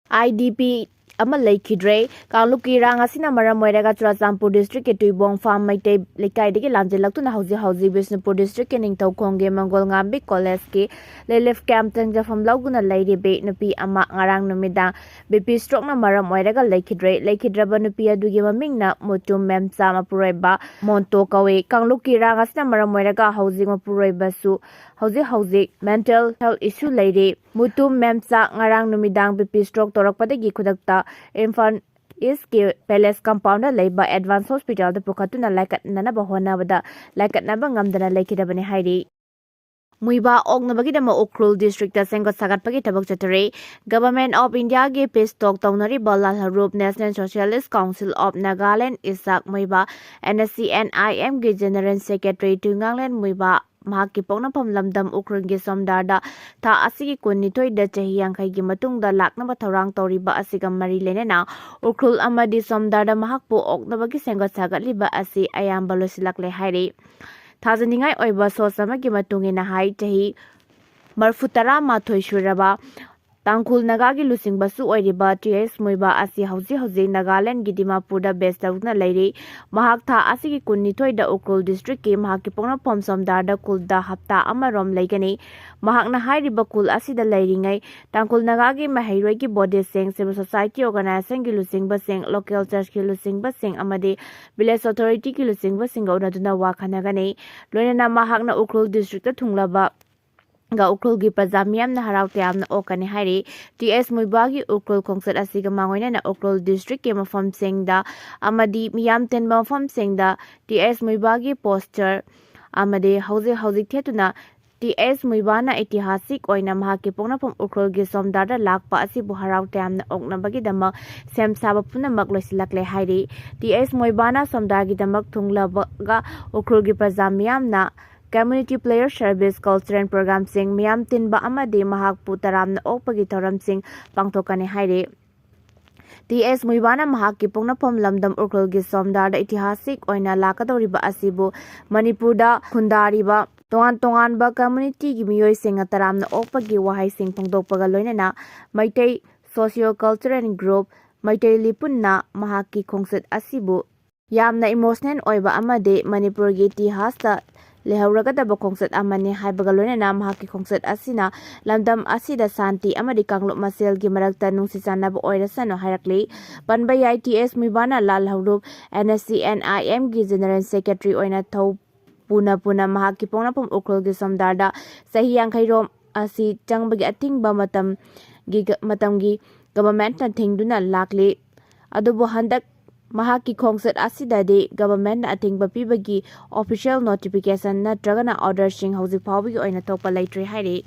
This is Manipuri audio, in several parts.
IDP ama LEIKHIDRE Kangluki rang asina maram moiraga Churachandpur district ke Tuibong farm maitei lekai degi lanjelaktuna hauji Bishnupur district ke Ningthau khongge Mangol Ngambi college ke lelef camp tangjafam lauguna leiribe nupi ama ngarang numidang BP stroke na maram moiraga LEIKHIDRE ba nupi adugi mamingna Mutum Memcha Mapuroiba Monto kawe Kangluki rang asina maram moiraga hauji Mapuroiba su hauji mental health issue leiri Mutum Memcha ngarang numidang BP stroke torakpadagi khudakta Infant is ke Palace Compound Labor Advanced Hospital the Pukatuna like at Nana Bahona like at Nabangam than a lake Dabani Heidi. Muivah Ognabagidama Okrul District Sengot Sagat Pagitabak Chatare, Government of India gave peace talk Taunari Balal Harup National Socialist Council of Nagaland Isak Muivah NSC NIM General Secretary Tungaland Muivah Mahaki Ponapam Lamdam Ukrungi Somdarda Ta Asigi Kunitoi de Chahiang Kaigi Matungda Laknaba Tarang Toriba Asigam Mari Lenena Ukrul Amadi Somdarda Mahakpo Oknabagi Sengot Sagat Liba Asi Ayam Balusilakle Hairi Tazaningai Oiba Sosamagi Matungina Hai Chahi Marfutara Mathoi Shuraba Tangkul Nagagi Lusing Basu Oiriba TS Muivah Asi Hauzi Nagaland Gidimapurda Best Dagna Lady Mahakta Asigi Kunitoi da Ukrul District Ki Mahaki Pona Pomsom Darda Kulda Hapta Amarom Legani Mahakna Hyriba Kul Asida Lairingai Tangkul Nagagi Mahiregi Body Sing Civil Society Organizing Lusing Basing Local Church Ki Lusing Basing Amade Village Authority Ki Lusing Basing Gaunaduna Wakanagani Loina Mahakna Ukrul District Tunglaba ga ukrul gi prajamiyam na haraw tiam na okani hairi TS Muivah gi ukrul khongsat asiga mangoina na ukrul district ke mafam SINGDA amadi miyam ten mafam SINGDA TS Muivah gi poster amade hauji thetuna TS Muivah na itihasik oina mahaki pongnapam ukrul gi somdarda lakpa asi bu haraw tiam na oknabagi dama sem saba punamak loisilakle hairi TS Muivah na somdargi damak thunglabaga ukrul gi prajamiyam na Community Player Service Culture and Program Sing Miyam Tinba Amadi Mahakpu Taram na Okpagi Taram Sing Pangtokani Hairi TS Muivah na Mahaki Pongnapam Lamdam Ukrul gi Somdarda Itihasik Oina Lakadoriba Asibu Manipurda Khundariba Tongan ba community gi miyoi sing taram na Okpagi Wahai Sing Pangtokpaga Loinana Maitei Socio-Cultural Group Maitei Lipunna Mahaki Khongsat Asibu Yamna emotional oiba amade Manipur gi itihasta Lehauragadaba Khongsat Amani Haibagaloina Mahaki Khongsat Asina Lamdam Asida Santi Amadi Kanglup Masel gi Marakta Nungsisanaba Oirasano Harakli Panbay ITS Muivah na Lal Haurup NSC NIM gi General Secretary Oina Thau Puna Mahaki Pongnapam Ukrul gi Somdarda Sahi Yangkhairom Asi Changbagi Atingba Matam gi government na thingduna lakli adubu handak Mahaki Khongsat Asidadi Government Atingba PIBAGI Official Notification Natragana Order Sing Hauji Phawgi Oina Topa Leitre Hairi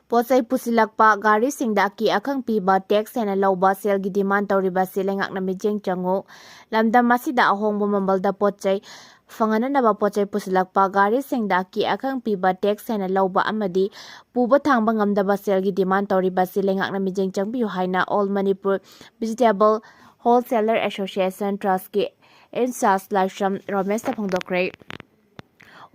POTCHEI PUSINLAKPA GARI SINGDA ki AKHANG PIBA tax hena lauba sel gi demand tauriba selengak na mijeng chango lamdam masida ahongbo mambalda POTCHEI fangananaba POTCHEI PUSINLAKPA GARI SINGDA ki AKHANG PIBA tax hena lauba amadi puba thangba ngamdaba sel gi demand tauriba selengak na mijeng changbiu haina All Manipur Vegetable Wholesaler Association Trust ki Insas Laisham Romesh Phangdokre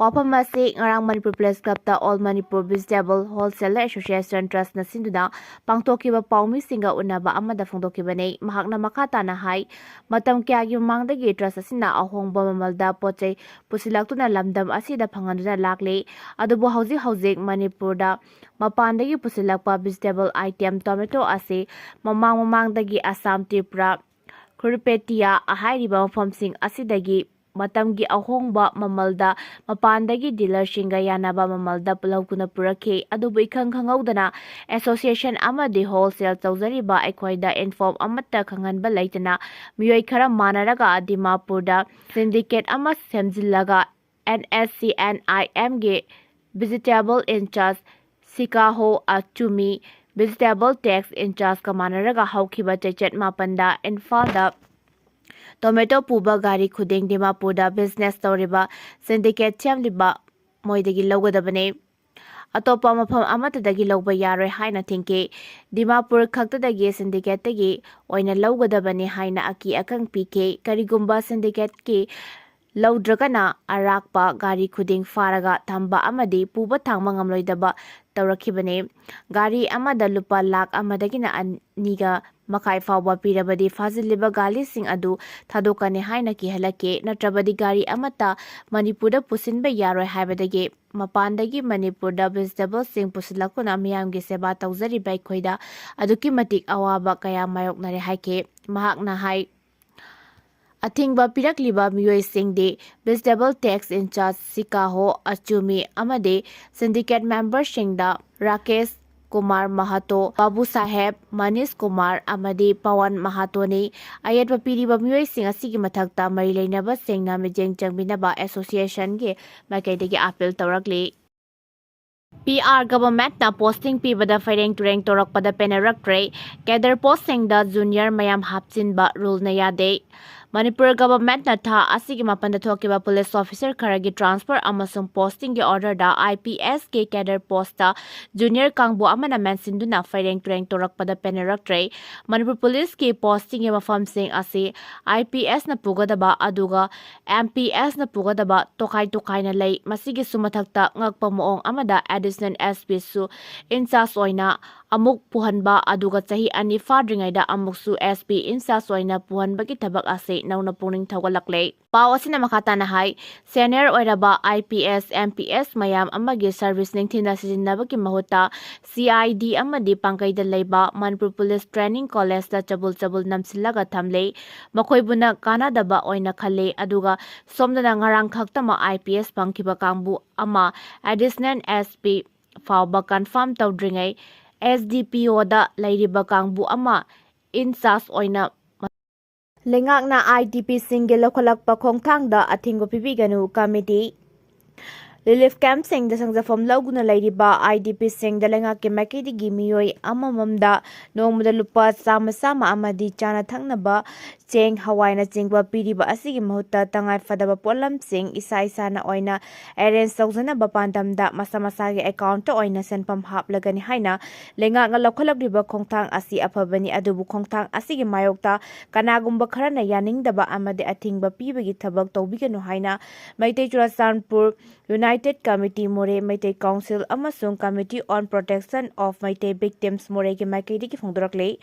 Wapamasi ngarang Manipur Place Club ta All Manipur Vegetable Wholesaler Association Trust na sinduna pangtokiba paumi singa unaba amada phangdokibane mahakna makata na hai matam kyagi mangdagi trust asina ahongba mamalda POTCHEI pusilaktuna lamdam asida phanganduna lakle adubu hauji Manipurda mapandagi pusilakpa vegetable item tomato ase mamangdagi Assam Tripura Kurpetia ahiriba mafamsing asidagi matamgi ahongba mamalda mapandagi dealersinga yanaba mamalda pulawkuna purakhe adubu ikhangkhangawdana association amadi wholesale tawjariba aikhoida inform amata khanganba leitana miyoi khara manaraga Dimapurda syndicate ama semjillaga NSC NIM ge vegetable in charge Sikaho Achumi Vegetable tax in charge kamanaraga haukiba chechet mapanda Infalda Tomato puba gari khuding Dimapurda business toriba syndicate chamliba moidagi logadabane atopa mafam amatadagi logba yaroi haina thinke Dimapur khaktadagi syndicate tagi oina logadabane haina aki akang pk karigumba syndicate ki ꯂꯧꯗ꯭ꯔꯒꯅ ꯑꯔꯥꯛꯄ ꯒꯥꯔꯤ ꯈꯨꯗꯤꯡ ꯐꯥꯔꯒ ꯊꯝꯕ ꯑꯃꯗꯤ ꯄꯨꯕ ꯊꯥꯡꯕ ꯉꯝꯂꯣꯏꯗꯕ ꯇꯧꯔꯛꯈꯤꯕꯅꯤ꯫ ꯒꯥꯔꯤ ꯑꯃꯗ ꯂꯨꯄꯥ ꯂꯥꯈ 1.2 ꯃꯈꯥꯏ ꯐꯥꯎꯕ ꯄꯤꯔꯕꯗꯤ ꯐꯥꯖꯤꯜꯂꯤꯕ ꯒꯥꯔꯤꯁꯤꯡ ꯑꯗꯨ ꯊꯥꯗꯣꯛꯀꯅꯤ ꯍꯥꯏꯅ ꯀꯤꯍꯜꯂꯛꯈꯤ꯫ ꯅꯠꯇ꯭ꯔꯕꯗꯤ ꯒꯥꯔꯤ ꯑꯃꯠꯇ ꯃꯅꯤꯄꯨꯔꯗ ꯄꯨꯁꯤꯟꯕ ꯌꯥꯔꯣꯏ ꯍꯥꯏꯕꯗꯒꯤ ꯃꯄꯥꯟꯗꯒꯤ ꯃꯅꯤꯄꯨꯔꯗ ꯚꯦꯖꯤꯇꯦꯕꯜꯁꯤꯡ ꯄꯨꯁꯤꯜꯂꯛꯇꯨꯅ ꯃꯤꯌꯥꯝꯒꯤ ꯁꯦꯕꯥ ꯇꯧꯖꯔꯤꯕ ꯑꯩꯈꯣꯏꯗ ꯑꯗꯨꯛꯀꯤ ꯃꯇꯤꯛ ꯑꯋꯥꯕ ꯀꯌꯥ ꯃꯥꯌꯣꯛꯅꯔꯦ ꯍꯥꯏꯈꯤ꯫ ꯃꯍꯥꯛꯅ ꯍꯥꯏ ꯑꯊꯤꯡꯕ ꯄꯤꯔꯛꯂꯤꯕ ꯃꯤꯑꯣꯏꯁꯤꯡꯗꯤ ꯚꯦꯖꯤꯇꯦꯕꯜ ꯇꯦꯛꯁ ꯏꯟꯆꯥꯔꯖ ꯁꯤꯀꯥꯍꯣ ꯑꯆꯨꯃꯤ ꯑꯃꯗꯤ ꯁꯤꯟꯗꯤꯀꯦꯠ ꯃꯦꯝꯕꯔꯁꯤꯡꯗ ꯔꯥꯀꯦꯁ ꯀꯨꯃꯥꯔ ꯃꯍꯥꯇꯣ, ꯕꯥꯕꯨ ꯁꯥꯍꯦꯕ, ꯃꯅꯤꯁ ꯀꯨꯃꯥꯔ ꯑꯃꯗꯤ ꯄꯋꯟ ꯃꯍꯥꯇꯣꯅꯤ꯫ ꯑꯌꯦꯠꯄ ꯄꯤꯔꯤꯕ ꯃꯤꯑꯣꯏꯁꯤꯡ ꯑꯁꯤꯒꯤ ꯃꯊꯛꯇ ꯃꯔꯤ ꯂꯩꯅꯕꯁꯤꯡꯅ ꯃꯤꯠꯌꯦꯡ ꯆꯪꯕꯤꯅꯕ ꯑꯦꯁꯣꯁꯤꯌꯦꯁꯟꯒꯤ ꯃꯥꯏꯀꯩꯗꯒꯤ ꯑꯥꯄꯤꯜ ꯇꯧꯔꯛꯂꯤ꯫ PR ꯒꯚꯔꯟꯃꯦꯟꯠꯅ ꯄꯣꯁꯇꯤꯡ ꯄꯤꯕꯗ ꯐꯩꯔꯦꯡ ꯇꯨꯔꯦꯡ ꯇꯧꯔꯛꯄꯗ ꯄꯦꯟꯅꯔꯛꯇ꯭ꯔꯦ꯫ ꯀꯦꯗꯔ ꯄꯣꯁꯁꯤꯡꯗ ꯖꯨꯅꯤꯌꯔ ꯃꯌꯥꯝ ꯍꯥꯞꯆꯤꯟꯕ ꯔꯨꯜꯅ ꯌꯥꯗꯦ꯫ ꯃꯅꯤꯄꯨꯔ ꯒꯚꯔꯟꯃꯦꯟꯠꯅ ꯊꯥ ꯑꯁꯤꯒꯤ 8ꯗ ꯊꯣꯛꯈꯤꯕ ꯄꯨꯂꯤꯁ ꯑꯣꯐꯤꯁꯥꯔ ꯈꯔꯒꯤ ꯇ꯭ꯔꯥꯟꯁꯐꯔ ꯑꯃꯁꯨꯡ ꯄꯣꯁꯇꯤꯡꯒꯤ ꯑꯣꯔꯗꯔꯗ IPSꯀꯤ ꯀꯦꯗꯔ ꯄꯣꯁꯇ ꯖꯨꯅꯤꯌꯔ ꯀꯥꯡꯕꯨ ꯑꯃꯅ ꯃꯦꯟꯁꯤꯟꯗꯨꯅ ꯐꯩꯔꯦꯡ ꯇꯨꯔꯦꯡ ꯇꯧꯔꯛꯄꯗ ꯄꯦꯟꯅꯔꯛꯇ꯭ꯔꯦ꯫ ꯃꯅꯤꯄꯨꯔ ꯄꯨꯂꯤꯁꯀꯤ ꯄꯣꯁꯇꯤꯡꯒꯤ ꯃꯐꯝꯁꯤꯡ ꯑꯁꯤ IPSꯅ ꯄꯨꯒꯗꯕ ꯑꯗꯨꯒ MPSꯅ ꯄꯨꯒꯗꯕ ꯇꯣꯈꯥꯏ ꯇꯣꯈꯥꯏꯅ ꯂꯩ꯫ ꯃꯁꯤꯒꯤꯁꯨ ꯃꯊꯛꯇ ꯉꯛꯄ ꯃꯑꯣꯡ ꯑꯃꯗ ꯑꯦꯗꯤꯁꯅꯦꯜ SPꯁꯨ ꯏꯟꯆꯥꯔꯖ ꯑꯣꯏꯅ ꯑꯃꯨꯛ ꯄꯨꯍꯟꯕ ꯑꯗꯨꯒ ꯆꯍꯤ 2 ꯐꯥꯗ꯭ꯔꯤꯉꯩꯗ ꯑꯃꯨꯛꯁꯨ SP ꯏꯟꯆꯥꯔꯖ ꯑꯣꯏꯅ ꯄꯨꯍꯟꯕꯒꯤ ꯊꯕꯛ ꯑꯁꯤ ꯅꯧꯅ ꯄꯨꯛꯅꯤꯡ ꯊꯧꯒꯠꯂꯛꯂꯦ꯫ ꯄꯥꯎ ꯑꯁꯤꯅ ꯃꯈꯥ ꯇꯥꯅ ꯍꯥꯏ ꯁꯦꯅꯤꯌꯔ ꯑꯣꯏꯔꯕ IPS, MPS ꯃꯌꯥꯝ ꯑꯃꯒꯤ ꯁꯔꯚꯤꯁ ꯅꯤꯡꯊꯤꯅ ꯁꯤꯖꯤꯟꯅꯕꯒꯤ ꯃꯍꯨꯠꯇ CID ꯑꯃꯗꯤ ꯄꯥꯡꯒꯩꯗ ꯂꯩꯕ ꯃꯅꯤꯄꯨꯔ ꯄꯨꯂꯤꯁ ꯇ꯭ꯔꯦꯅꯤꯡ ꯀꯣꯂꯦꯖꯇ ꯆꯕꯨꯜ ꯆꯕꯨꯜ ꯅꯝꯁꯤꯜꯂꯒ ꯊꯝꯂꯦ꯫ ꯃꯈꯣꯏꯕꯨꯅ ꯀꯥꯟꯅꯗꯕ ꯑꯣꯏꯅ ꯈꯜꯂꯦ꯫ ꯑꯗꯨꯒ ꯁꯣꯝꯗꯅ ꯉꯔꯥꯡ ꯈꯛꯇꯃꯛ IPS ꯐꯪꯈꯤꯕ ꯀꯥꯡꯕꯨ ꯑꯃ ꯑꯦꯗꯤꯁꯅꯦꯜ SP ꯐꯥꯎꯕ ꯀꯟꯐꯥꯔꯝ ꯇꯧꯗ꯭ꯔꯤꯉꯩ SDPOꯗ ꯂꯩꯔꯤꯕ ꯀꯥꯡꯕꯨ ꯑꯃ ꯏꯟꯆꯥꯔꯖ ꯑꯣꯏꯅ ꯂꯩꯉꯥꯛꯅ IDPꯁꯤꯡꯒꯤ ꯂꯧꯈꯠꯂꯛꯄ ꯈꯣꯡꯊꯥꯡꯗ ꯑꯊꯤꯡꯕ ꯄꯤꯕꯤꯒꯅꯨ꯫ ꯀꯝꯃꯤꯇꯤ ꯔꯤꯂꯤꯐ ꯀꯦꯝꯞꯁꯤꯡꯗ ꯁꯪꯖꯐꯝ ꯂꯧꯗꯨꯅ ꯂꯩꯔꯤꯕ IDPꯁꯤꯡꯗ ꯂꯩꯉꯥꯛꯀꯤ ꯃꯥꯏꯀꯩꯗꯒꯤ ꯃꯤꯑꯣꯏ ꯑꯃꯃꯝꯗ ꯅꯣꯡꯃꯗ ꯂꯨꯄꯥ ꯆꯥꯝꯃ ꯑꯃꯗꯤ ꯆꯥꯅ ꯊꯛꯅꯕ ꯆꯦꯡ, ꯍꯋꯥꯏꯅꯆꯤꯡꯕ ꯄꯤꯔꯤꯕ ꯑꯁꯤꯒꯤ ꯃꯍꯨꯠꯇ ꯇꯉꯥꯏꯐꯗꯕ ꯄꯣꯠꯂꯝꯁꯤꯡ ꯏꯁꯥꯅ ꯑꯣꯏꯅ ꯑꯦꯔꯦꯟꯖ ꯇꯧꯖꯅꯕ ꯄꯥꯟꯗꯝꯗ ꯃꯁꯥꯒꯤ ꯑꯦꯀꯥꯎꯟꯇ ꯑꯣꯏꯅ ꯁꯦꯟꯐꯝ ꯍꯥꯞꯂꯒꯅꯤ ꯍꯥꯏꯅ ꯂꯩꯉꯥꯛꯅ ꯂꯧꯈꯠꯂꯛꯂꯤꯕ ꯈꯣꯡꯊꯥꯡ ꯑꯁꯤ ꯑꯐꯕꯅꯤ꯫ ꯑꯗꯨꯕꯨ ꯈꯣꯡꯊꯥꯡ ꯑꯁꯤꯒꯤ ꯃꯥꯌꯣꯛꯇ ꯀꯅꯥꯒꯨꯝꯕ ꯈꯔꯅ ꯌꯥꯅꯤꯡꯗꯕ ꯑꯃꯗꯤ ꯑꯊꯤꯡꯕ ꯄꯤꯕꯒꯤ ꯊꯕꯛ ꯇꯧꯕꯤꯒꯅꯨ ꯍꯥꯏꯅ Meitei Churachandpur united committee Moreh, Meitei council ꯑꯃꯁꯨꯡ committee on protection of Meitei victims ꯃꯣꯔꯦꯒꯤ ꯃꯥꯏꯀꯩꯗꯒꯤ ꯐꯣꯡꯗꯣꯔꯛꯂꯤ꯫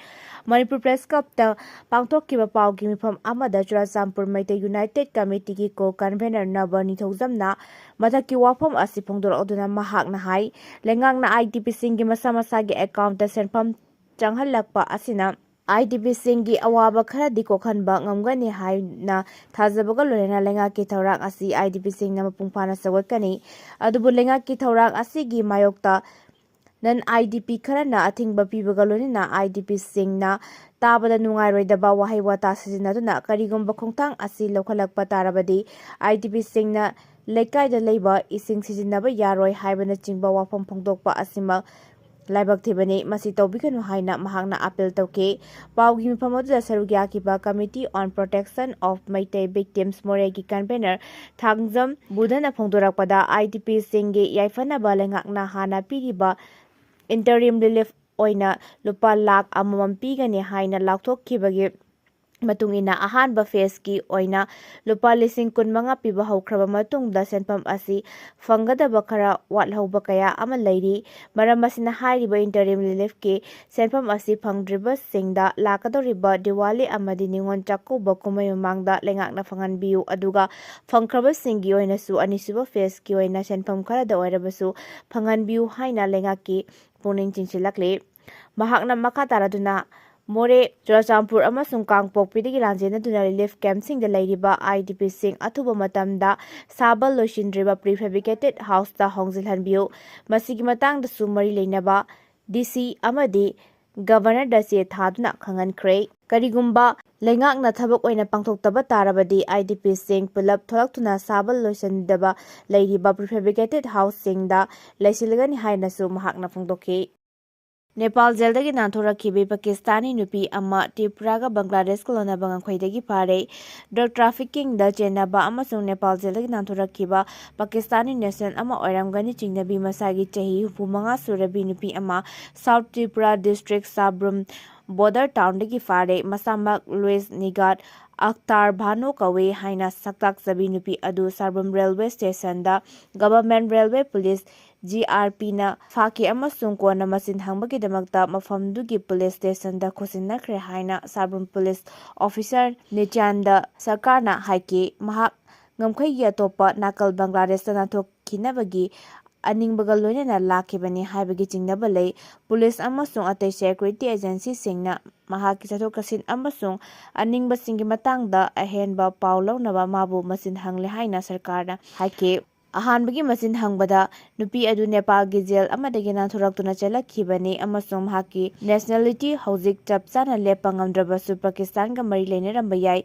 ꯃꯅꯤꯄꯨꯔ ꯄ꯭ꯔꯦꯁ ꯀ꯭ꯂꯕꯇ ꯄꯥꯡꯊꯣꯛꯈꯤꯕ ꯄꯥꯎꯒꯤ ꯃꯤꯐꯝ ꯑꯃꯗ ꯆꯨꯔꯆꯥꯟꯄꯨꯔ ꯃꯩꯇꯩ ꯌꯨꯅꯥꯏꯇꯦꯗ ꯀꯝꯃꯤꯇꯤꯒꯤ ꯀꯣ-ꯀꯟꯚꯦꯅꯔ ꯅꯕ ꯅꯤꯡꯊꯧꯖꯝꯅ ꯃꯊꯛꯀꯤ ꯋꯥꯐꯝ ꯑꯁꯤ ꯐꯣꯡꯗꯣꯔꯛꯗꯨꯅ ꯃꯍꯥꯛꯅ ꯍꯥꯏ ꯂꯩꯉꯥꯛꯅ IDPꯁꯤꯡꯒꯤ ꯃꯁꯥꯒꯤ ꯑꯦꯀꯥꯎꯟꯇ ꯁꯦꯟꯐꯝ ꯆꯪꯍꯜꯂꯛꯄ ꯑꯁꯤꯅ IDPꯁꯤꯡꯒꯤ ꯑꯋꯥꯕ ꯈꯔꯗꯤ ꯀꯣꯛꯍꯟꯕ ꯉꯝꯒꯅꯤ ꯍꯥꯏꯅ ꯊꯥꯖꯕꯒ ꯂꯣꯏꯅꯅ ꯂꯩꯉꯥꯛꯀꯤ ꯊꯧꯔꯥꯡ ꯑꯁꯤ IDPꯁꯤꯡꯅ ꯃꯄꯨꯡ ꯐꯥꯅ ꯁꯧꯒꯠꯀꯅꯤ꯫ ꯑꯗꯨꯕꯨ ꯂꯩꯉꯥꯛꯀꯤ ꯊꯧꯔꯥꯡ ꯑꯁꯤꯒꯤ ꯃꯥꯌꯣꯛꯇ ꯅꯟ-IDP ꯈꯔꯅ ꯑꯊꯤꯡꯕ ꯄꯤꯕꯒ ꯂꯣꯏꯅꯅ IDPꯁꯤꯡꯅ ꯇꯥꯕꯗ ꯅꯨꯡꯉꯥꯏꯔꯣꯏꯗꯕ ꯋꯥꯍꯩ ꯋꯥꯇꯥ ꯁꯤꯖꯤꯟꯅꯗꯨꯅ ꯀꯔꯤꯒꯨꯝꯕ ꯈꯣꯡꯊꯥꯡ ꯑꯁꯤ ꯂꯧꯈꯠꯂꯛꯄ ꯇꯥꯔꯕꯗꯤ IDPꯁꯤꯡꯅ ꯂꯩꯀꯥꯏꯗ ꯂꯩꯕ ꯏꯁꯤꯡ ꯁꯤꯖꯤꯟꯅꯕ ꯌꯥꯔꯣꯏ ꯍꯥꯏꯕꯅꯆꯤꯡꯕ ꯋꯥꯐꯝ ꯐꯣꯡꯗꯣꯛꯄ ꯑꯁꯤꯃꯛ ꯂꯥꯏꯕꯛ ꯊꯤꯕꯅꯤ꯫ ꯃꯁꯤ ꯇꯧꯕꯤꯒꯅꯨ ꯍꯥꯏꯅ ꯃꯍꯥꯛꯅ ꯑꯥꯄꯤꯜ ꯇꯧꯈꯤ꯫ ꯄꯥꯎꯒꯤ ꯃꯤꯐꯝ ꯑꯗꯨꯗ ꯁꯔꯨꯛ ꯌꯥꯈꯤꯕ committee on protection of Meitei victims ꯃꯣꯔꯦꯒꯤ ꯀꯟꯚꯦꯅꯔ ꯊꯥꯡꯖꯝ ꯕꯨꯙꯅ ꯐꯣꯡꯗꯣꯔꯛꯄꯗ IDPꯁꯤꯡꯒꯤ ꯌꯥꯏꯐꯅꯕ ꯂꯩꯉꯥꯛꯅ ꯍꯥꯟꯅ ꯄꯤꯔꯤꯕ ꯏꯟꯇꯔꯤꯝ ꯔꯤꯂꯤꯐ ꯑꯣꯏꯅ ꯂꯨꯄꯥ ꯂꯥꯈ 1 ꯄꯤꯒꯅꯤ ꯍꯥꯏꯅ ꯂꯥꯎꯊꯣꯛꯈꯤꯕꯒꯤ ꯃꯇꯨꯡ ꯏꯟꯅ ꯑꯍꯥꯟꯕ ꯐꯦꯖꯀꯤ ꯑꯣꯏꯅ ꯂꯨꯄꯥ 15,000 ꯄꯤꯕ ꯍꯧꯈ꯭ꯔꯕ ꯃꯇꯨꯡꯗ ꯁꯦꯟꯐꯝ ꯑꯁꯤ ꯐꯪꯒꯗꯕ ꯈꯔ ꯋꯥꯠꯍꯧꯕ ꯀꯌꯥ ꯑꯃ ꯂꯩꯔꯤ꯫ ꯃꯔꯝ ꯑꯁꯤꯅ ꯍꯥꯏꯔꯤꯕ ꯏꯟꯇꯔꯤꯝ ꯔꯤꯂꯤꯐꯀꯤ ꯁꯦꯟꯐꯝ ꯑꯁꯤ ꯐꯪꯗ꯭ꯔꯤꯕꯁꯤꯡꯗ ꯂꯥꯛꯀꯗꯧꯔꯤꯕ ꯗꯤꯋꯥꯂꯤ ꯑꯃꯗꯤ ꯅꯤꯉꯣꯜ ꯆꯥꯛꯀꯧꯕ ꯀꯨꯝꯃꯩ ꯃꯃꯥꯡꯗ ꯂꯩꯉꯥꯛꯅ ꯐꯪꯍꯟꯕꯤꯌꯨ꯫ ꯑꯗꯨꯒ ꯐꯪꯈ꯭ꯔꯕꯁꯤꯡꯒꯤ ꯑꯣꯏꯅꯁꯨ ꯑꯅꯤꯁꯨꯕ ꯐꯦꯖꯀꯤ ꯑꯣꯏꯅ ꯁꯦꯟꯐꯝ ꯈꯔꯗ ꯑꯣꯏꯔꯕꯁꯨ ꯐꯪꯍꯟꯕꯤꯌꯨ ꯍꯥꯏꯅ ꯂꯩꯉꯥꯛꯀꯤ ꯄꯨꯛꯅꯤꯡ ꯆꯤꯡꯁꯤꯜꯂꯛꯂꯤ꯫ ꯃꯍꯥꯛꯅ ꯃꯈꯥ ꯇꯥꯔꯗꯨꯅ ꯃꯣꯔꯦ, ꯆꯨꯔꯆꯥꯟꯄꯨꯔ ꯑꯃꯁꯨꯡ ꯀꯥꯡꯄꯣꯛꯄꯤꯗꯒꯤ ꯂꯥꯟꯖꯦꯟꯅꯗꯨꯅ ꯔꯤꯂꯤꯐ ꯀꯦꯝꯞꯁꯤꯡꯗ ꯂꯩꯔꯤꯕ IDPꯁꯤꯡ ꯑꯊꯨꯕ ꯃꯇꯝꯗ ꯁꯥꯕ ꯂꯣꯏꯁꯤꯟꯗ꯭ꯔꯤꯕ ꯄ꯭ꯔꯤꯐꯦꯕ꯭ꯔꯤꯀꯦꯇꯦꯗ ꯍꯥꯎꯁꯇ ꯍꯣꯡꯖꯤꯜꯍꯟꯕꯤꯌꯨ꯫ ꯃꯁꯤꯒꯤ ꯃꯇꯥꯡꯗꯁꯨ ꯃꯔꯤ ꯂꯩꯅꯕ DC ꯑꯃꯗꯤ ꯒꯚꯔꯅꯔꯗ ꯆꯦ ꯊꯥꯗꯨꯅ ꯈꯪꯍꯟꯈ꯭ꯔꯦ꯫ ꯀꯔꯤꯒꯨꯝꯕ ꯂꯩꯉꯥꯛꯅ ꯊꯕꯛ ꯑꯣꯏꯅ ꯄꯥꯡꯊꯣꯛꯇꯕ ꯇꯥꯔꯕꯗꯤ IDPꯁꯤꯡ ꯄꯨꯂꯞ ꯊꯣꯛꯂꯛꯇꯨꯅ ꯁꯥꯕ ꯂꯣꯏꯁꯤꯟꯗꯕ ꯂꯩꯔꯤꯕ ꯄ꯭ꯔꯤꯐꯦꯕ꯭ꯔꯤꯀꯦꯇꯦꯗ ꯍꯥꯎꯁꯁꯤꯡꯗ ꯂꯩꯁꯤꯜꯂꯒꯅꯤ ꯍꯥꯏꯅꯁꯨ ꯃꯍꯥꯛꯅ ꯐꯣꯡꯗꯣꯛꯈꯤ꯫ ꯅꯦꯄꯥꯜ ꯖꯦꯜꯗꯒꯤ ꯅꯥꯟꯊꯣꯔꯛꯈꯤꯕ ꯄꯥꯀꯤꯁꯇꯥꯅꯤ ꯅꯨꯄꯤ ꯑꯃ ꯇ꯭ꯔꯤꯄꯨꯔꯥꯒ ꯕꯪꯒ꯭ꯂꯥꯗꯦꯁꯀ ꯂꯣꯟꯅꯕ ꯉꯝꯈꯩꯗꯒꯤ ꯐꯥꯔꯦ꯫ ꯗ꯭ꯔꯒ ꯇ꯭ꯔꯥꯐꯤꯀꯤꯡꯗ ꯆꯦꯟꯅꯕ ꯑꯃꯁꯨꯡ ꯅꯦꯄꯥꯜ ꯖꯦꯜꯗꯒꯤ ꯅꯥꯟꯊꯣꯔꯛꯈꯤꯕ ꯄꯥꯀꯤꯁꯇꯥꯅꯤ ꯅꯦꯁꯅꯦꯜ ꯑꯃ ꯑꯣꯏꯔꯝꯒꯅꯤ ꯆꯤꯡꯅꯕꯤ ꯃꯁꯥꯒꯤ ꯆꯍꯤ 65 ꯁꯨꯔꯕꯤ ꯅꯨꯄꯤ ꯑꯃ ꯁꯥꯎꯊ ꯇ꯭ꯔꯤꯄꯨꯔꯥ ꯗꯤꯁꯇ꯭ꯔꯤꯛ ꯁꯥꯕ꯭ꯔꯨꯝ ꯕꯣꯔꯗꯔ ꯇꯥꯎꯟꯗꯒꯤ ꯐꯥꯔꯦ꯫ ꯃꯁꯥꯃꯛ ꯂꯨꯏꯁ ꯅꯤꯒꯥꯠ ꯑꯛꯇꯥꯔ ꯚꯥꯅꯣ ꯀꯧꯏ ꯍꯥꯏꯅ ꯁꯛꯇꯥꯛꯆꯕꯤ ꯅꯨꯄꯤ ꯑꯗꯨ ꯁꯥꯔꯕꯝ ꯔꯦꯜꯋꯦ ꯁ꯭ꯇꯦꯁꯟꯗ ꯒꯚꯔꯟꯃꯦꯟꯠ ꯔꯦꯜꯋꯦ ꯄꯨꯂꯤꯁ GRPꯅ ꯐꯥꯈꯤ ꯑꯃꯁꯨꯡ ꯀꯣꯟꯅ ꯃꯆꯤꯟ ꯍꯪꯕꯒꯤꯗꯃꯛꯇ ꯃꯐꯝꯗꯨꯒꯤ ꯄꯨꯂꯤꯁ ꯁ꯭ꯇꯦꯁꯟꯗ ꯈꯨꯠꯁꯤꯟꯅꯈ꯭ꯔꯦ ꯍꯥꯏꯅ ꯁꯥꯔꯕꯝ ꯄꯨꯂꯤꯁ ꯑꯣꯐꯤꯁꯥꯔ ꯅꯤꯇ꯭ꯌꯥꯅꯟꯗ ꯁꯔꯀꯥꯔꯅ ꯍꯥꯏꯈꯤ꯫ ꯃꯍꯥꯛ ꯉꯝꯈꯩꯒꯤ ꯑꯇꯣꯞꯄ ꯅꯥꯀꯜ ꯕꯪꯒ꯭ꯂꯥꯗꯦꯁꯇ ꯅꯥꯟꯊꯣꯛꯈꯤꯅꯕꯒꯤ ꯑꯅꯤꯡꯕꯒ ꯂꯣꯏꯅꯅ ꯂꯥꯛꯈꯤꯕꯅꯤ ꯍꯥꯏꯕꯒꯤ ꯆꯤꯡꯅꯕ ꯂꯩ꯫ ꯄꯨꯂꯤꯁ ꯑꯃꯁꯨꯡ ꯑꯇꯩ ꯁꯦꯀ꯭ꯌꯨꯔꯤꯇꯤ ꯑꯦꯖꯦꯟꯁꯤꯁꯤꯡꯅ ꯃꯍꯥꯛꯀꯤ ꯆꯠꯊꯣꯛ-ꯆꯠꯁꯤꯟ ꯑꯃꯁꯨꯡ ꯑꯅꯤꯡꯕꯁꯤꯡꯒꯤ ꯃꯇꯥꯡꯗ ꯑꯍꯦꯟꯕ ꯄꯥꯎ ꯂꯧꯅꯕ ꯃꯥꯕꯨ ꯃꯆꯤꯟ ꯍꯪꯂꯦ ꯍꯥꯏꯅ ꯁꯔꯀꯥꯔꯅ ꯍꯥꯏꯈꯤ꯫ ꯑꯍꯥꯟꯕꯒꯤ ꯃꯆꯤꯟ ꯍꯪꯕꯗ ꯅꯨꯄꯤ ꯑꯗꯨ ꯅꯦꯄꯥꯜꯒꯤ ꯖꯦꯜ ꯑꯃꯗꯒꯤ ꯅꯥꯟꯊꯣꯔꯛꯇꯨꯅ ꯆꯦꯜꯂꯛꯈꯤꯕꯅꯤ ꯑꯃꯁꯨꯡ ꯃꯍꯥꯛꯀꯤ ꯅꯦꯁꯅꯦꯂꯤꯇꯤ ꯍꯧꯖꯤꯛ ꯆꯞ ꯆꯥꯅ ꯂꯦꯞꯄ ꯉꯝꯗ꯭ꯔꯕꯁꯨ ꯄꯥꯀꯤꯁꯇꯥꯟꯒ ꯃꯔꯤ ꯂꯩꯅꯔꯝꯕ ꯌꯥꯏ꯫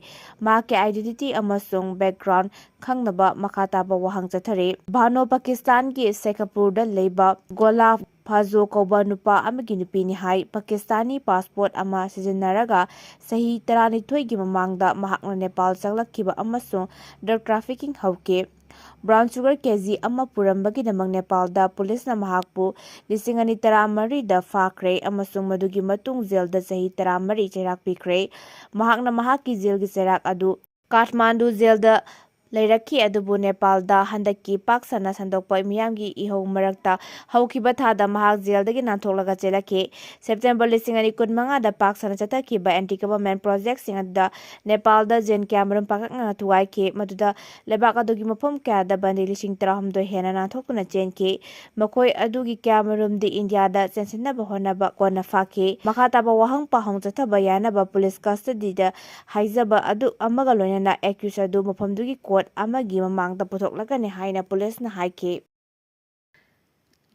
ꯃꯍꯥꯛꯀꯤ ꯑꯥꯏꯗꯦꯟꯇꯤꯇꯤ ꯑꯃꯁꯨꯡ ꯕꯦꯛꯒ꯭ꯔꯥꯎꯟꯗ ꯈꯪꯅꯕ ꯃꯈꯥ ꯇꯥꯕ ꯋꯥꯍꯪ ꯆꯠꯊꯔꯤ꯫ ꯚꯥꯅꯣ ꯄꯥꯀꯤꯁꯇꯥꯟꯒꯤ ꯁꯦꯈꯄꯨꯔꯗ ꯂꯩꯕ ꯒꯣꯂꯥ ꯐꯥꯖꯣ ꯀꯧꯕ ꯅꯨꯄꯥ ꯑꯃꯒꯤ ꯅꯨꯄꯤꯅꯤ ꯍꯥꯏ꯫ ꯄꯥꯀꯤꯁꯇꯥꯅꯤ ꯄꯥꯁꯄꯣꯔꯠ ꯑꯃ ꯁꯤꯖꯤꯟꯅꯔꯒ ꯆꯍꯤ 12ꯒꯤ ꯃꯃꯥꯡꯗ ꯃꯍꯥꯛꯅ ꯅꯦꯄꯥꯜ ꯆꯪꯂꯛꯈꯤꯕ ꯑꯃꯁꯨꯡ ꯗ꯭ꯔꯒ ꯇ꯭ꯔꯥꯐꯤꯀꯤꯡ ꯍꯧꯈꯤ꯫ ꯕ꯭ꯔꯥꯎꯟ ꯁꯨꯒꯔ ꯀꯦꯖꯤ 1 ꯄꯨꯔꯝꯕꯒꯤꯗꯃꯛ ꯅꯦꯄꯥꯜꯗ ꯄꯨꯂꯤꯁꯅ ꯃꯍꯥꯛꯄꯨ 2014ꯗ ꯐꯥꯈ꯭ꯔꯦ ꯑꯃꯁꯨꯡ ꯃꯗꯨꯒꯤ ꯃꯇꯨꯡ ꯖꯦꯜꯗ ꯆꯍꯤ 13 ꯆꯩꯔꯥꯛ ꯄꯤꯈ꯭ꯔꯦ꯫ ꯃꯍꯥꯛꯅ ꯃꯍꯥꯛꯀꯤ ꯖꯦꯜꯒꯤ ꯆꯩꯔꯥꯛ ꯑꯗꯨ ꯀꯥꯊꯃꯥꯟꯗꯨ ꯖꯦꯜꯗ ꯂꯩꯔꯛꯈꯤ ꯑꯗꯨꯕꯨ ꯅꯦꯄꯥꯜꯗ ꯍꯟꯗꯛꯀꯤ ꯄꯥꯛ ꯁꯟꯅ ꯁꯟꯗꯣꯛꯄ ꯃꯤꯌꯥꯝꯒꯤ ꯏꯍꯧ ꯃꯔꯛꯇ ꯍꯧꯈꯤꯕ ꯊꯥꯗ ꯃꯍꯥꯛ ꯖꯦꯜꯗꯒꯤ ꯅꯥꯟꯊꯣꯛꯂꯒ ꯆꯦꯜꯂꯛꯈꯤ꯫ ꯁꯦꯞꯇꯦꯝꯕꯔ 2015ꯗ ꯄꯥꯛ ꯁꯟꯅ ꯆꯠꯊꯈꯤꯕ ꯑꯦꯟꯇꯤ ꯒꯚꯔꯟꯃꯦꯟꯠ ꯄ꯭ꯔꯣꯖꯦꯛꯇꯁꯤꯡ ꯑꯗꯨꯗ ꯅꯦꯄꯥꯜꯗ ꯖꯦꯜ ꯀꯌꯥꯃꯔꯨꯝ ꯄꯥꯛꯇꯛꯅꯅ ꯊꯨꯒꯥꯏꯈꯤ, ꯃꯗꯨꯗ ꯂꯩꯕꯥꯛ ꯑꯗꯨꯒꯤ ꯃꯐꯝ ꯀꯌꯥꯗ ꯕꯟꯗꯤ 13,000 ꯍꯦꯟꯅ ꯅꯥꯟꯊꯣꯛꯇꯨꯅ ꯆꯦꯟꯈꯤ꯫ ꯃꯈꯣꯏ ꯑꯗꯨꯒꯤ ꯀꯌꯥꯃꯔꯨꯝꯗꯤ ꯏꯟꯗꯤꯌꯥꯗ ꯆꯦꯟꯁꯤꯟꯅꯕ ꯍꯣꯠꯅꯕ ꯀꯣꯟꯅ ꯐꯥꯈꯤ꯫ ꯃꯈꯥ ꯇꯥꯕ ꯋꯥꯍꯪ ꯄꯥꯎꯍꯪ ꯆꯠꯊꯕ ꯌꯥꯅꯕ ꯄꯨꯂꯤꯁ ꯀꯁꯇꯗꯤꯗ ꯍꯥꯏꯖꯕ ꯑꯗꯨ ꯑꯃꯒ ꯂꯣꯏꯅꯅ ꯑꯦꯀ꯭ꯌꯨꯖ ꯑꯗꯨ ꯃꯐꯝꯗꯨꯒꯤ ꯀꯣꯔꯠ ꯑꯃꯒꯤ ꯃꯃꯥꯡꯗ ꯄꯨꯊꯣꯛꯂꯒꯅꯤ ꯍꯥꯏꯅ ꯄꯨꯂꯤꯁꯅ ꯍꯥꯏꯈꯤ꯫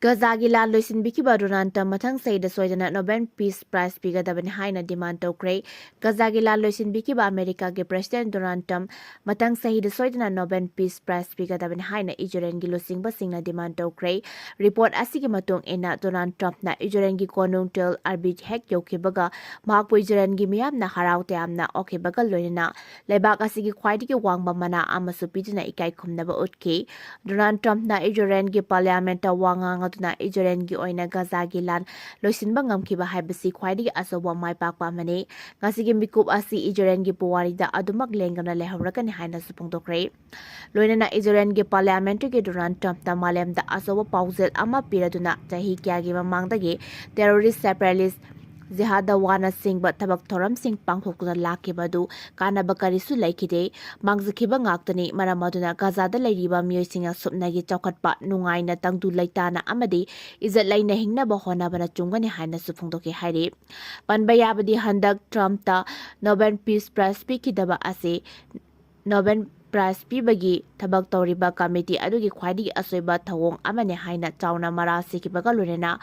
ꯒꯖꯥꯒꯤ ꯂꯥꯟ ꯂꯣꯏꯁꯤꯟꯕꯤꯈꯤꯕ ꯗꯣꯅꯥꯜꯗ ꯇ꯭ꯔꯝꯞ ꯃꯊꯪ ꯆꯍꯤꯗ ꯁꯣꯏꯗꯅ ꯅꯣꯕꯦꯜ ꯄꯤꯁ ꯄ꯭ꯔꯥꯏꯖ ꯄꯤꯒꯗꯕꯅꯤ ꯍꯥꯏꯅ ꯗꯤꯃꯥꯟꯗ ꯇꯧꯈ꯭ꯔꯦ꯫ ꯒꯖꯥꯒꯤ ꯂꯥꯟ ꯂꯣꯏꯁꯤꯟꯕꯤꯈꯤꯕ ꯑꯃꯦꯔꯤꯀꯥꯒꯤ ꯄ꯭ꯔꯦꯁꯤꯗꯦꯟꯠ ꯗꯣꯅꯥꯜꯗ ꯇ꯭ꯔꯝꯞ ꯃꯊꯪ ꯆꯍꯤꯗ ꯁꯣꯏꯗꯅ ꯅꯣꯕꯦꯜ ꯄꯤꯁ ꯄ꯭ꯔꯥꯏꯖ ꯄꯤꯒꯗꯕꯅꯤ ꯍꯥꯏꯅ ꯏꯖꯔꯦꯜꯒꯤ ꯂꯨꯆꯤꯡꯕꯁꯤꯡꯅ ꯗꯤꯃꯥꯟꯗ ꯇꯧꯈ꯭ꯔꯦ꯫ ꯔꯤꯄꯣꯔꯠ ꯑꯁꯤꯒꯤ ꯃꯇꯨꯡ ꯏꯟꯅ ꯗꯣꯅꯥꯜꯗ ꯇ꯭ꯔꯝꯞꯅ ꯏꯖꯔꯦꯜꯒꯤ ꯀꯣꯅꯨꯡ ꯇꯦꯜ ꯑꯕꯤꯕ ꯍꯦꯛ ꯌꯧꯈꯤꯕꯒ ꯃꯍꯥꯛꯄꯨ ꯏꯖꯔꯦꯜꯒꯤ ꯃꯤꯌꯥꯝꯅ ꯍꯔꯥꯎ ꯇꯌꯥꯝꯅ ꯑꯣꯛꯈꯤꯕꯒ ꯂꯣꯏꯅꯅ ꯂꯩꯕꯥꯛ ꯑꯁꯤꯒꯤ ꯈ꯭ꯋꯥꯏꯗꯒꯤ ꯋꯥꯡꯕ ꯃꯅꯥ ꯑꯃꯁꯨ ꯄꯤꯗꯨꯅ ꯏꯀꯥꯏ ꯈꯨꯝꯅꯕ ꯎꯠꯈꯤ꯫ ꯗꯣꯅꯥꯜꯗ ꯇ꯭ꯔꯝꯞꯅ ꯏꯖꯔꯦꯜꯒꯤ ꯄꯥꯔꯂꯤꯌꯥꯃꯦꯟꯠꯇ ꯋꯥ ꯉꯥꯡꯗꯨꯅ ꯏꯖꯔꯦꯜꯒꯤ ꯑꯣꯏꯅ ꯒꯖꯥꯒꯤ ꯂꯥꯟ ꯂꯣꯏꯁꯤꯟꯕ ꯉꯝꯈꯤꯕ ꯍꯥꯏꯕꯁꯤ ꯈ꯭ꯋꯥꯏꯗꯒꯤ ꯑꯆꯧꯕ ꯃꯥꯏꯄꯥꯛꯄ ꯑꯃꯅꯤ꯫ ꯉꯁꯤꯒꯤ ꯃꯤꯀꯨꯞ ꯑꯁꯤ ꯏꯖꯔꯦꯜꯒꯤ ꯄꯨꯋꯥꯔꯤꯗ ꯑꯗꯨꯃꯛ ꯂꯦꯡꯗꯅ ꯂꯩꯍꯧꯔꯒꯅꯤ ꯍꯥꯏꯅꯁꯨ ꯐꯣꯡꯗꯣꯛꯈ꯭ꯔꯦ꯫ ꯂꯣꯏꯅꯅ ꯏꯖꯔꯦꯜꯒꯤ ꯄꯥꯔꯂꯤꯌꯥꯃꯦꯟꯠꯇꯒꯤ ꯗꯣꯅꯥꯜꯗ ꯇ꯭ꯔꯝꯞꯅ ꯃꯥꯂꯦꯝꯗ ꯑꯆꯧꯕ ꯄꯥꯎꯖꯦꯜ ꯑꯃ ꯄꯤꯔꯗꯨꯅ ꯆꯍꯤ ꯀꯌꯥꯒꯤ ꯃꯃꯥꯡꯗꯒꯤ ꯇꯦꯔꯣꯔꯤꯁꯠ, ꯁꯦꯄꯔꯦꯇꯤꯁꯠ, ꯖꯤꯍꯥꯗ ꯋꯥꯅꯆꯤꯡꯕ ꯊꯕꯛ ꯊꯧꯔꯝꯁꯤꯡ ꯄꯥꯡꯊꯣꯛꯇꯨꯅ ꯂꯥꯛꯈꯤꯕ ꯑꯗꯨ ꯀꯥꯟꯅꯕ ꯀꯔꯤꯁꯨ ꯂꯩꯈꯤꯗꯦ, ꯃꯥꯡꯖꯈꯤꯕ ꯉꯥꯛꯇꯅꯤ꯫ ꯃꯔꯝ ꯑꯗꯨꯅ ꯒꯖꯥꯗ ꯂꯩꯔꯤꯕ ꯃꯤꯑꯣꯏꯁꯤꯡꯅ ꯁꯨꯞꯅꯒꯤ ꯆꯥꯎꯈꯠꯄ, ꯅꯨꯡꯉꯥꯏꯅ, ꯇꯪꯗꯨ ꯂꯩꯇꯥꯅ ꯑꯃꯗꯤ ꯏꯖꯠ ꯂꯩꯅ ꯍꯤꯡꯅꯕ ꯍꯣꯠꯅꯕꯅ ꯆꯨꯝꯒꯅꯤ ꯍꯥꯏꯅꯁꯨ ꯐꯣꯡꯗꯣꯛꯈꯤ ꯍꯥꯏꯔꯤ꯫ ꯄꯟꯕ ꯌꯥꯕꯗꯤ ꯍꯟꯗꯛ ꯇ꯭ꯔꯝꯞꯇ ꯅꯣꯕꯦꯜ ꯄꯤꯁ ꯄ꯭ꯔꯥꯏꯖ ꯄꯤꯈꯤꯗꯕ ꯑꯁꯤ ꯅꯣꯕꯦꯜ ꯄ꯭ꯔꯥꯏꯖ ꯄꯤꯕꯒꯤ ꯊꯕꯛ ꯇꯧꯔꯤꯕ ꯀꯃꯤꯇꯤ ꯑꯗꯨꯒꯤ ꯈ꯭ꯋꯥꯏꯗꯒꯤ ꯑꯁꯣꯏꯕ ꯊꯧꯑꯣꯡ ꯑꯃꯅꯤ ꯍꯥꯏꯅ ꯆꯥꯎꯅ ꯃꯔꯥꯜ ꯁꯤꯈꯤꯕꯒ ꯂꯣꯏꯅꯅ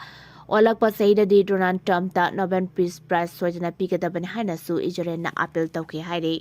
ꯑꯣꯜꯂꯛꯄ ꯆꯍꯤꯗꯗꯤ ꯗꯣꯅꯥꯜꯗ ꯇ꯭ꯔꯝꯞꯇ ꯅꯣꯕꯦꯜ ꯄꯤꯁ ꯄ꯭ꯔꯥꯏꯖ ꯁꯣꯏꯗꯅ ꯄꯤꯒꯗꯕꯅꯤ ꯍꯥꯏꯅꯁꯨ ꯏꯖꯔꯦꯜꯅ ꯑꯥꯄꯤꯜ ꯇꯧꯈꯤ ꯍꯥꯏꯔꯤ꯫